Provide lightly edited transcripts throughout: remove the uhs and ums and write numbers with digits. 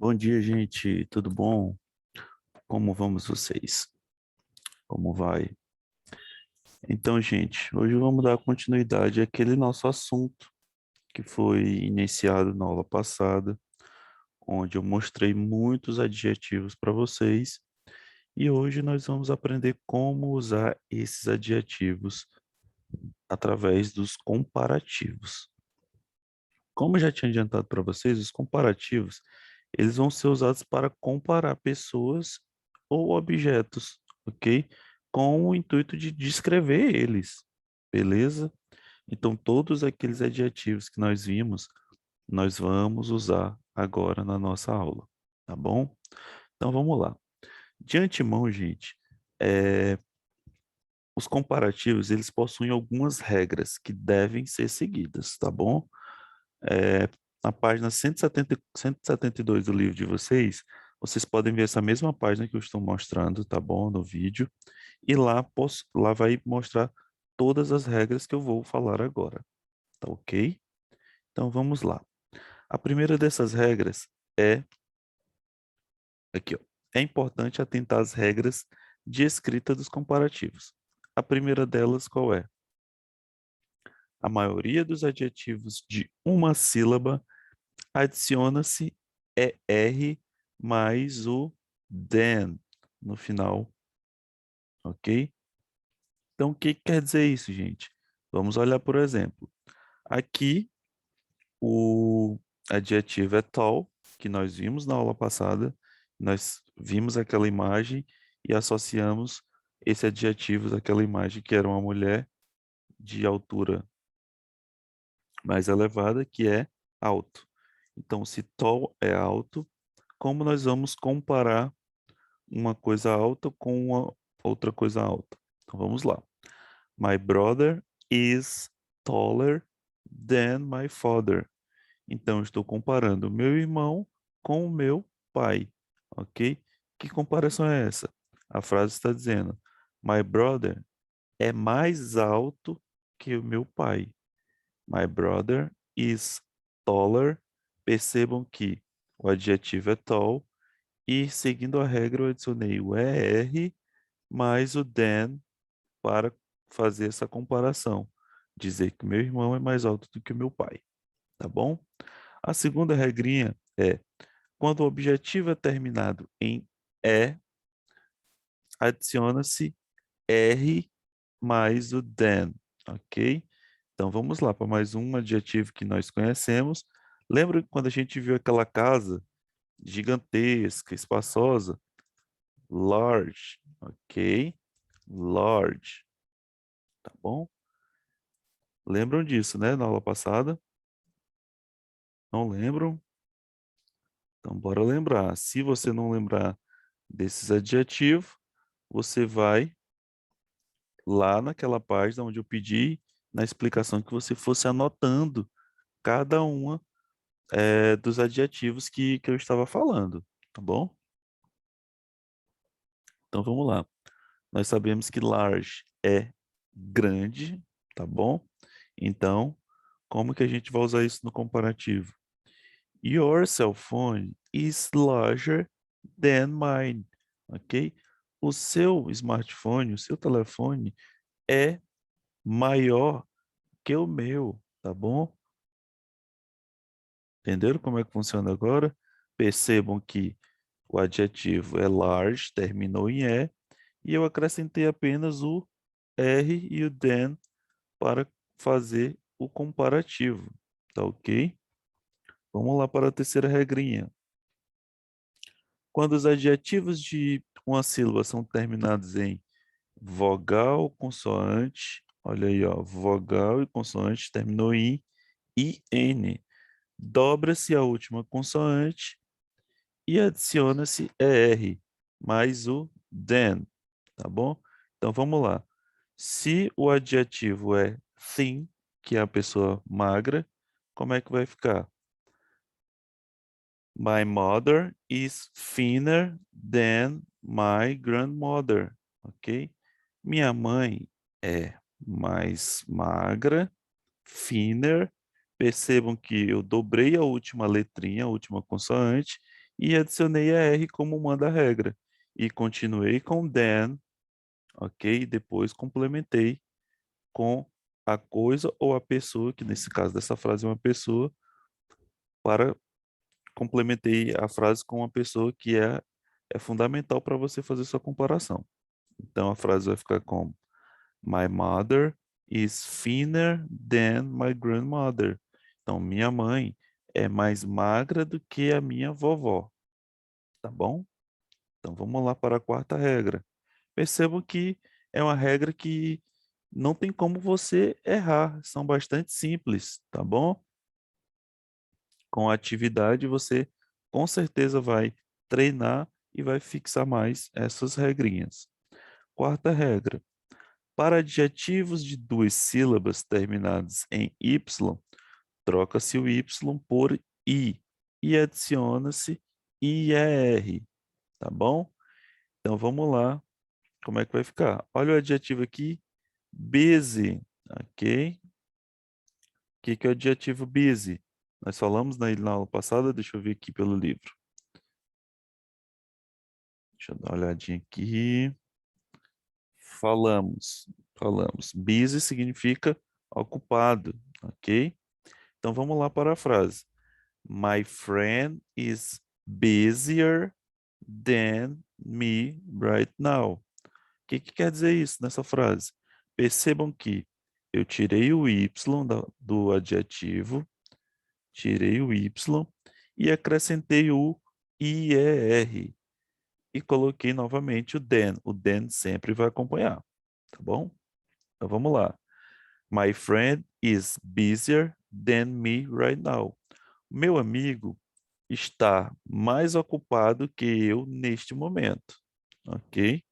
Bom dia, gente. Tudo bom? Como vamos vocês? Como vai? Então, gente, hoje vamos dar continuidade àquele nosso assunto que foi iniciado na aula passada, onde eu mostrei muitos adjetivos para vocês, e hoje nós vamos aprender como usar esses adjetivos através dos comparativos. Como eu já tinha adiantado para vocês, os comparativos, eles vão ser usados para comparar pessoas ou objetos, ok? Com o intuito de descrever eles, beleza? Então, todos aqueles adjetivos que nós vimos, nós vamos usar agora na nossa aula, tá bom? Então, vamos lá. De antemão, gente, os comparativos, eles possuem algumas regras que devem ser seguidas, tá bom? É, na página 172 do livro de vocês, vocês podem ver essa mesma página que eu estou mostrando, tá bom? No vídeo. E lá vai mostrar todas as regras que eu vou falar agora, tá ok? Então vamos lá. A primeira dessas regras é, aqui ó, é importante atentar às regras de escrita dos comparativos. A primeira delas qual é? A maioria dos adjetivos de uma sílaba adiciona-se ER mais o than no final, ok? Então, o que quer dizer isso, gente? Vamos olhar, por exemplo. Aqui, o adjetivo é tall, que nós vimos na aula passada. Nós vimos aquela imagem e associamos esse adjetivo àquela imagem que era uma mulher de altura mais elevada, que é alto. Então, se tall é alto, como nós vamos comparar uma coisa alta com uma outra coisa alta? Então vamos lá. My brother is taller than my father. Então estou comparando o meu irmão com o meu pai, ok? Que comparação é essa? A frase está dizendo: My brother é mais alto que o meu pai. My brother is taller. Percebam que o adjetivo é tall e, seguindo a regra, eu adicionei o ER mais o than para fazer essa comparação. Dizer que meu irmão é mais alto do que o meu pai, tá bom? A segunda regrinha é, quando o objetivo é terminado em E, adiciona-se R mais o than, ok? Então vamos lá para mais um adjetivo que nós conhecemos. Lembra quando a gente viu aquela casa gigantesca, espaçosa? Large, ok? Large, tá bom? Lembram disso, né, na aula passada? Não lembram? Então, bora lembrar. Se você não lembrar desses adjetivos, você vai lá naquela página onde eu pedi na explicação que você fosse anotando cada uma dos adjetivos que eu estava falando, tá bom? Então, vamos lá. Nós sabemos que large é grande, tá bom? Então, como que a gente vai usar isso no comparativo? Your cell phone is larger than mine, ok? O seu smartphone, o seu telefone é maior que o meu, tá bom? Entenderam como é que funciona agora? Percebam que o adjetivo é large, terminou em E, e eu acrescentei apenas o R e o than para fazer o comparativo, tá ok? Vamos lá para a terceira regrinha. Quando os adjetivos de uma sílaba são terminados em vogal, consoante, olha aí, ó, vogal e consoante terminou em IN. Dobra-se a última consoante e adiciona-se ER, mais o than, tá bom? Então vamos lá. Se o adjetivo é thin, que é a pessoa magra, como é que vai ficar? My mother is thinner than my grandmother, ok? Minha mãe é mais magra, thinner. Percebam que eu dobrei a última letrinha, a última consoante, e adicionei a R como manda a regra. E continuei com than, ok? E depois complementei com a coisa ou a pessoa, que nesse caso dessa frase é uma pessoa, para complementei a frase com uma pessoa que é fundamental para você fazer sua comparação. Então a frase vai ficar como My mother is thinner than my grandmother. Então minha mãe é mais magra do que a minha vovó, tá bom? Então vamos lá para a quarta regra. Percebam que é uma regra que não tem como você errar, são bastante simples, tá bom? Com a atividade você com certeza vai treinar e vai fixar mais essas regrinhas. Quarta regra. Para adjetivos de duas sílabas terminadas em Y, troca-se o Y por I e adiciona-se IER, tá bom? Então vamos lá, como é que vai ficar? Olha o adjetivo aqui, busy, ok? O que é o adjetivo busy? Nós falamos na aula passada, deixa eu ver aqui pelo livro. Deixa eu dar uma olhadinha aqui. Falamos. Busy significa ocupado, ok? Então vamos lá para a frase. My friend is busier than me right now. O que quer dizer isso nessa frase? Percebam que eu tirei o Y do adjetivo, tirei o Y e acrescentei o IER e coloquei novamente o than. O than sempre vai acompanhar, tá bom? Então vamos lá. My friend is busier than me right now. Meu amigo está mais ocupado que eu neste momento, ok?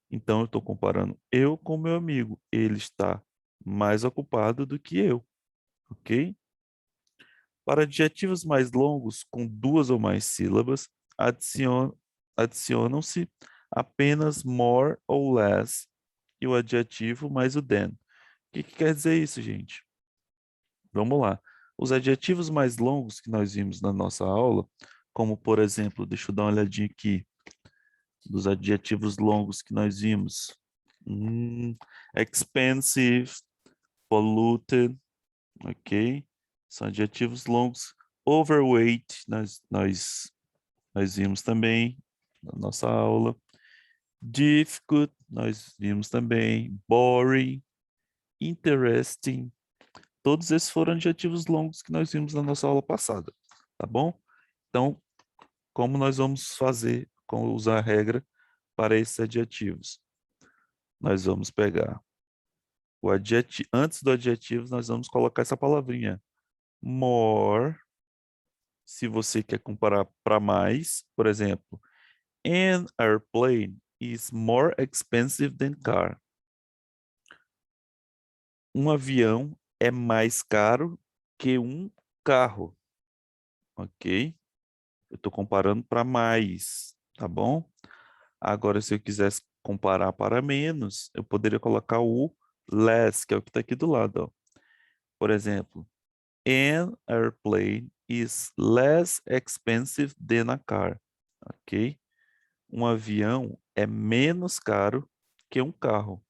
Então eu estou comparando eu com meu amigo. Ele está mais ocupado do que eu, ok? Para adjetivos mais longos, com duas ou mais sílabas, adicionam-se apenas more ou less e o adjetivo mais o than. O que quer dizer isso, gente? Vamos lá. Os adjetivos mais longos que nós vimos na nossa aula, como por exemplo, deixa eu dar uma olhadinha aqui, dos adjetivos longos que nós vimos. Expensive, polluted, ok? São adjetivos longos. Overweight, nós vimos também na nossa aula. Difficult, nós vimos também. Boring, interesting. Todos esses foram adjetivos longos que nós vimos na nossa aula passada, tá bom? Então, como nós vamos fazer com usar a regra para esses adjetivos? Nós vamos pegar o adjetivo, antes do adjetivo, nós vamos colocar essa palavrinha more. Se você quer comparar para mais, por exemplo, an airplane is more expensive than car. Um avião é mais caro que um carro, ok? Eu estou comparando para mais, tá bom? Agora, se eu quisesse comparar para menos, eu poderia colocar o less, que é o que está aqui do lado, ó. Por exemplo, an airplane is less expensive than a car, ok? Um avião é menos caro que um carro.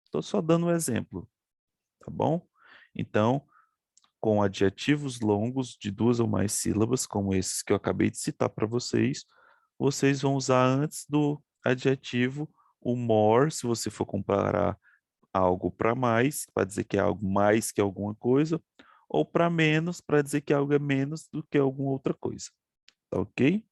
Estou só dando um exemplo, tá bom? Então, com adjetivos longos de duas ou mais sílabas, como esses que eu acabei de citar para vocês, vocês vão usar antes do adjetivo o more, se você for comparar algo para mais, para dizer que é algo mais que alguma coisa, ou para menos, para dizer que algo é menos do que alguma outra coisa. Tá ok?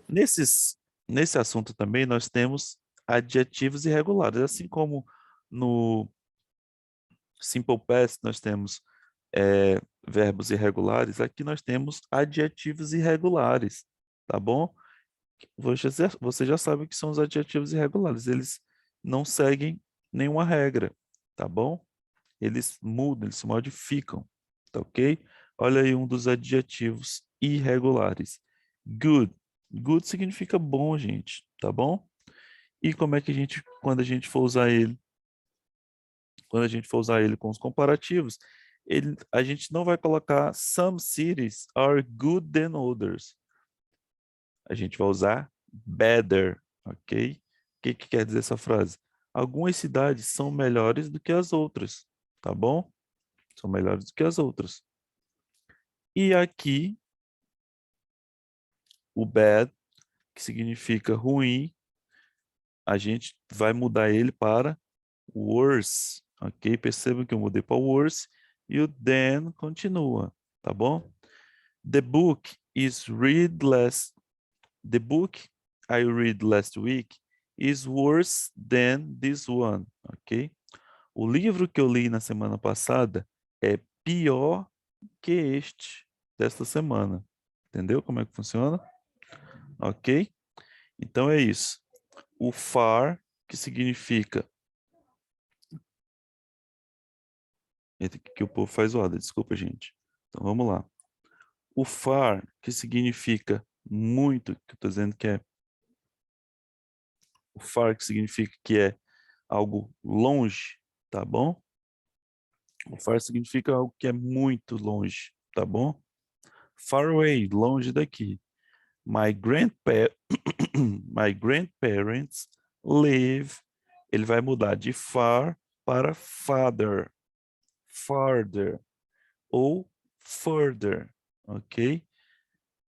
Nesse assunto também nós temos adjetivos irregulares, assim como no Simple Past nós temos verbos irregulares, aqui nós temos adjetivos irregulares, tá bom? Você já sabe o que são os adjetivos irregulares, eles não seguem nenhuma regra, tá bom? Eles mudam, eles se modificam, tá ok? Olha aí um dos adjetivos irregulares. Good. Good significa bom, gente, tá bom? E como é que quando a gente for usar ele, quando a gente for usar ele com os comparativos, a gente não vai colocar some cities are good than others. a gente vai usar better, ok? O que quer dizer essa frase? Algumas cidades são melhores do que as outras, tá bom? São melhores do que as outras. E aqui, o bad, que significa ruim, a gente vai mudar ele para worse, ok? Perceba que eu mudei para worse e o than continua, tá bom? The book is read last. The book I read last week is worse than this one, ok? O livro que eu li na semana passada é pior que este desta semana. Entendeu como é que funciona? Ok? Então é isso. O far, que significa... Eita, que o povo faz zoada, desculpa, gente. Então vamos lá. O far, que significa muito, que eu estou dizendo que é... O far, que significa que é algo longe, tá bom? O far significa algo que é muito longe, tá bom? Far away, longe daqui. My my grandparents live. Ele vai mudar de far para father, farther ou further, ok?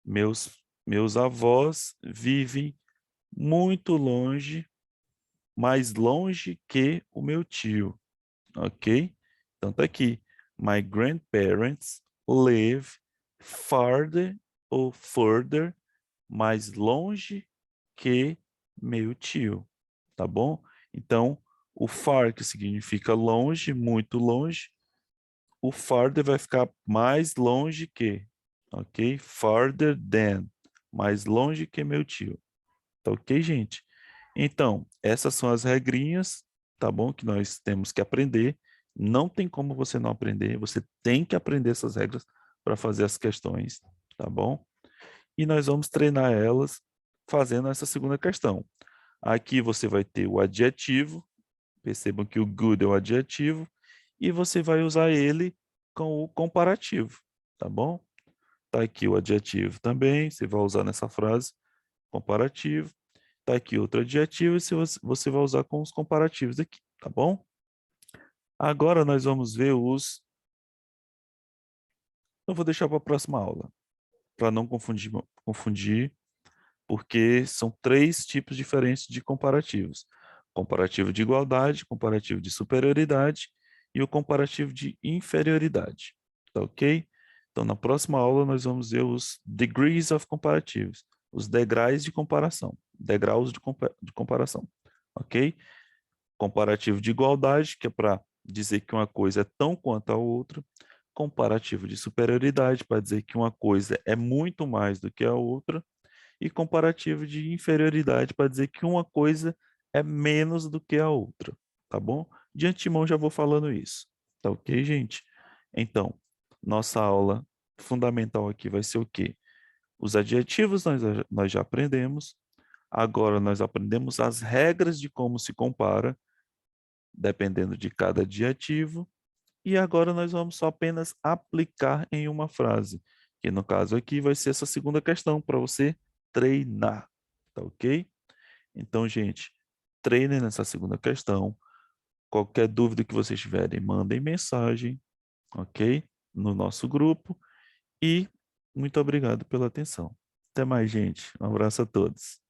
Meus avós vivem muito longe, mais longe que o meu tio, ok? Então tá aqui. My grandparents live farther ou further, mais longe que meu tio, tá bom? Então, o far, que significa longe, muito longe, o farther vai ficar mais longe que, ok? Farther than, mais longe que meu tio. Tá ok, gente? Então, essas são as regrinhas, tá bom? Que nós temos que aprender. Não tem como você não aprender, você tem que aprender essas regras para fazer as questões, tá bom? E nós vamos treinar elas fazendo essa segunda questão. Aqui você vai ter o adjetivo, percebam que o good é o adjetivo, e você vai usar ele com o comparativo, tá bom? Tá aqui o adjetivo também, você vai usar nessa frase, comparativo. Tá aqui outro adjetivo e você vai usar com os comparativos aqui, tá bom? Agora nós vamos ver os... Eu vou deixar para a próxima aula, para não confundir, porque são três tipos diferentes de comparativos. Comparativo de igualdade, comparativo de superioridade e o comparativo de inferioridade, tá ok? Então, na próxima aula, nós vamos ver os degrees of comparatives, os degraus de comparação, de comparação, ok? Comparativo de igualdade, que é para dizer que uma coisa é tão quanto a outra. Comparativo de superioridade, para dizer que uma coisa é muito mais do que a outra. E comparativo de inferioridade, para dizer que uma coisa é menos do que a outra. Tá bom? De antemão já vou falando isso. Tá ok, gente? Então, nossa aula fundamental aqui vai ser o quê? Os adjetivos nós já aprendemos. Agora nós aprendemos as regras de como se compara dependendo de cada adjetivo. E agora nós vamos só apenas aplicar em uma frase, que no caso aqui vai ser essa segunda questão para você treinar, tá ok? Então, gente, treinem nessa segunda questão. Qualquer dúvida que vocês tiverem, mandem mensagem, ok? No nosso grupo. E muito obrigado pela atenção. Até mais, gente. Um abraço a todos.